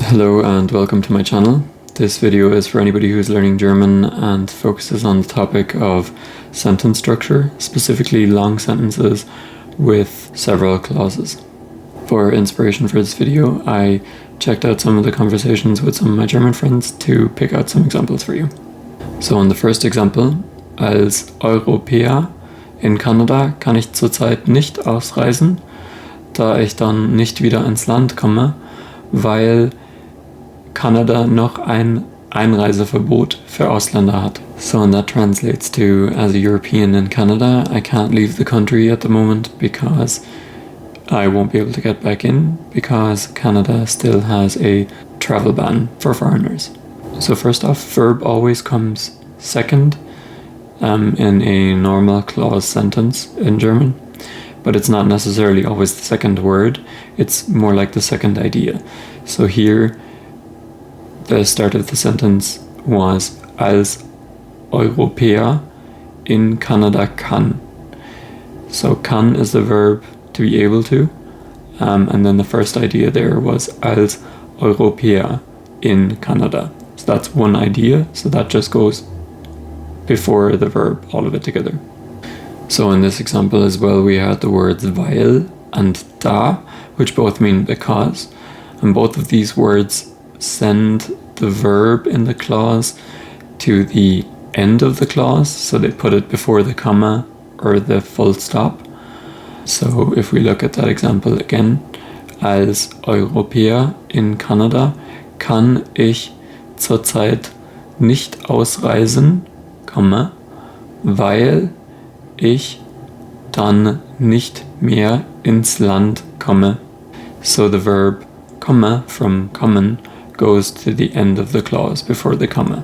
Hello and welcome to my channel. This video is for anybody who's learning German and focuses on the topic of sentence structure, specifically long sentences with several clauses. For inspiration for this video, I checked out some of the conversations with some of my German friends to pick out some examples for you. So in the first example, als Europäer in Kanada kann ich zurzeit nicht ausreisen, da ich dann nicht wieder ins Land komme, weil Kanada noch ein Einreiseverbot für Ausländer hat. So and that translates to, as a European in Canada, I can't leave the country at the moment because I won't be able to get back in because Canada still has a travel ban for foreigners. So first off, verb always comes second in a normal clause sentence in German, but it's not necessarily always the second word, it's more like the second idea. So here, the start of the sentence was als Europäer in Kanada kann. So kann is the verb to be able to, and then the first idea there was als Europäer in Kanada. So that's one idea, so that just goes before the verb, all of it together. So in this example as well, we had the words weil and da, which both mean because, and both of these words send the verb in the clause to the end of the clause, so they put it before the comma or the full stop. So if we look at that example again, als Europäer in Kanada kann ich zurzeit nicht ausreisen, weil ich dann nicht mehr ins Land komme. So the verb komme from kommen goes to the end of the clause before the comma.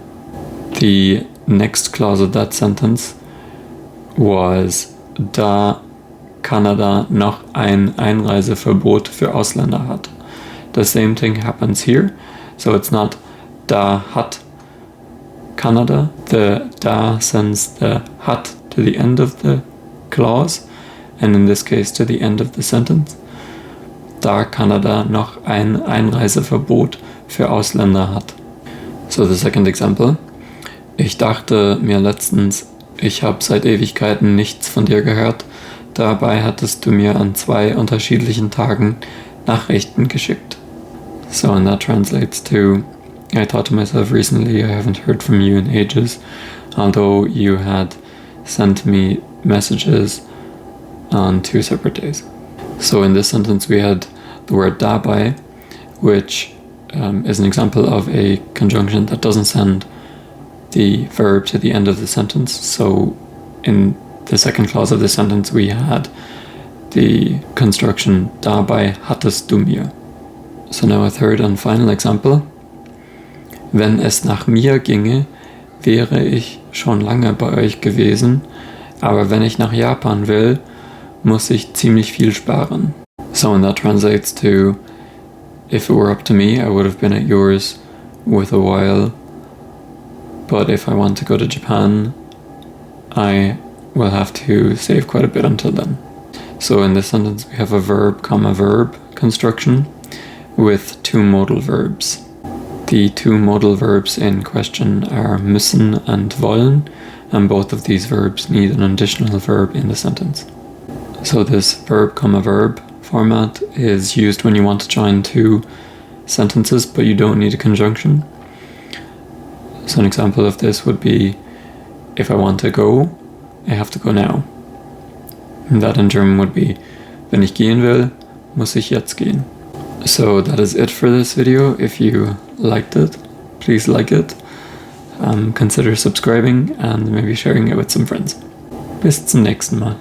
The next clause of that sentence was da Kanada noch ein Einreiseverbot für Ausländer hat. The same thing happens here, so it's not da hat Kanada, the da sends the hat to the end of the clause, and in this case to the end of the sentence. Da Kanada noch ein Einreiseverbot für Ausländer hat. So the second example. Ich dachte mir letztens, ich habe seit Ewigkeiten nichts von dir gehört. Dabei hattest du mir an 2 unterschiedlichen Tagen Nachrichten geschickt. So and that translates to, I thought to myself recently, I haven't heard from you in ages, although you had sent me messages on 2 separate days. So in this sentence we had the word dabei, which is an example of a conjunction that doesn't send the verb to the end of the sentence. So in the second clause of the sentence we had the construction dabei hattest du mir. So now a third and final example. Wenn es nach mir ginge, wäre ich schon lange bei euch gewesen, aber wenn ich nach Japan will, muss ich ziemlich viel sparen. So and that translates to, if it were up to me, I would have been at yours with a while, but if I want to go to Japan, I will have to save quite a bit until then. So in this sentence we have a verb, comma verb construction with 2 modal verbs. The 2 modal verbs in question are müssen and wollen, and both of these verbs need an additional verb in the sentence. So this verb, comma verb format is used when you want to join 2 sentences but you don't need a conjunction. So an example of this would be, if I want to go, I have to go now. And that in German would be, wenn ich gehen will, muss ich jetzt gehen. So that is it for this video. If you liked it, please like it. Consider subscribing and maybe sharing it with some friends. Bis zum nächsten Mal.